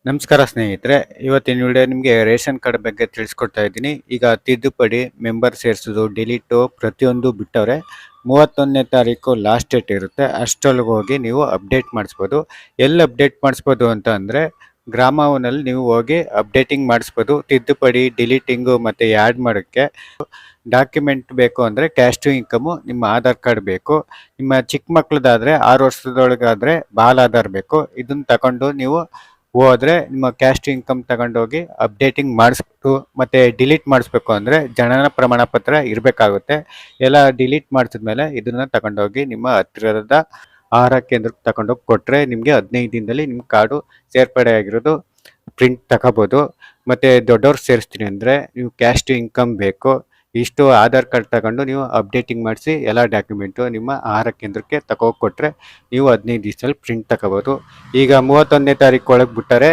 ನಮಸ್ಕಾರ ಸ್ನೇಹಿತರೆ, ಇವತ್ತಿನ ವಿಡಿಯೋ ನಿಮಗೆ ರೇಷನ್ ಕಾರ್ಡ್ ಬಗ್ಗೆ ತಿಳಿಸ್ಕೊಡ್ತಾ ಇದ್ದೀನಿ. ಈಗ ತಿದ್ದುಪಡಿ, ಮೆಂಬರ್ ಸೇರಿಸೋದು, ಡಿಲೀಟು ಪ್ರತಿಯೊಂದು ಬಿಟ್ಟವ್ರೆ. 31ನೇ ತಾರೀಕು ಲಾಸ್ಟ್ ಡೇಟ್ ಇರುತ್ತೆ. ಅಷ್ಟರೊಳಗೆ ಹೋಗಿ ನೀವು ಅಪ್ಡೇಟ್ ಮಾಡಿಸ್ಬೋದು. ಎಲ್ಲಿ ಅಪ್ಡೇಟ್ ಮಾಡಿಸ್ಬೋದು ಅಂತ ಅಂದರೆ, ಗ್ರಾಮವನಲ್ಲಿ ನೀವು ಹೋಗಿ ಅಪ್ಡೇಟಿಂಗ್ ಮಾಡಿಸ್ಬೋದು. ತಿದ್ದುಪಡಿ, ಡಿಲೀಟಿಂಗು ಮತ್ತು ಆ್ಯಡ್ ಮಾಡೋಕ್ಕೆ ಡಾಕ್ಯುಮೆಂಟ್ ಬೇಕು ಅಂದರೆ ಕ್ಯಾಸ್ಟ್ ಟು ಇನ್ಕಮು, ನಿಮ್ಮ ಆಧಾರ್ ಕಾರ್ಡ್ ಬೇಕು. ನಿಮ್ಮ ಚಿಕ್ಕ ಮಕ್ಳದಾದರೆ 6 ವರ್ಷದೊಳಗಾದರೆ ಬಾಲ್ ಆಧಾರ್ ಬೇಕು. ಇದನ್ನು ತಗೊಂಡು ನೀವು ಹೋದ್ರೆ ನಿಮ್ಮ ಕ್ಯಾಸ್ಟ್ ಇನ್ಕಮ್ ತಗೊಂಡೋಗಿ ಅಪ್ಡೇಟಿಂಗ್ ಮಾಡಿಸ್ಬಿಟ್ಟು ಮತ್ತೆ ಡಿಲೀಟ್ ಮಾಡಿಸ್ಬೇಕು ಅಂದರೆ ಜನನ ಪ್ರಮಾಣ ಪತ್ರ ಇರಬೇಕಾಗುತ್ತೆ. ಎಲ್ಲ ಡಿಲೀಟ್ ಮಾಡಿಸಿದ್ಮೇಲೆ ಇದನ್ನ ತಗೊಂಡೋಗಿ ನಿಮ್ಮ ಹತ್ತಿರದ ಆಹಾರ ಕೇಂದ್ರಕ್ಕೆ ತಗೊಂಡೋಗಿ ಕೊಟ್ಟರೆ ನಿಮಗೆ 15 ದಿನದಲ್ಲಿ ನಿಮ್ಮ ಕಾರ್ಡು ಸೇರ್ಪಡೆ ಆಗಿರೋದು ಪ್ರಿಂಟ್ ತಗೋಬೋದು. ಮತ್ತು ದೊಡ್ಡವ್ರು ಸೇರಿಸ್ತೀನಿ ಅಂದರೆ ನೀವು ಕ್ಯಾಸ್ಟ್ ಇನ್ಕಮ್ ಬೇಕು. ಇಷ್ಟು ಆಧಾರ್ ಕಾರ್ಡ್ ತಗೊಂಡು ನೀವು ಅಪ್ಡೇಟಿಂಗ್ ಮಾಡಿಸಿ ಎಲ್ಲ ಡಾಕ್ಯುಮೆಂಟು ನಿಮ್ಮ ಆಹಾರ ಕೇಂದ್ರಕ್ಕೆ ತಗೋಗಿ ಕೊಟ್ಟರೆ ನೀವು 15 ದಿವಸದಲ್ಲಿ ಪ್ರಿಂಟ್ ತಗೋಬೋದು. ಈಗ 31ನೇ ತಾರೀಕು ಒಳಗೆ ಬಿಟ್ಟರೆ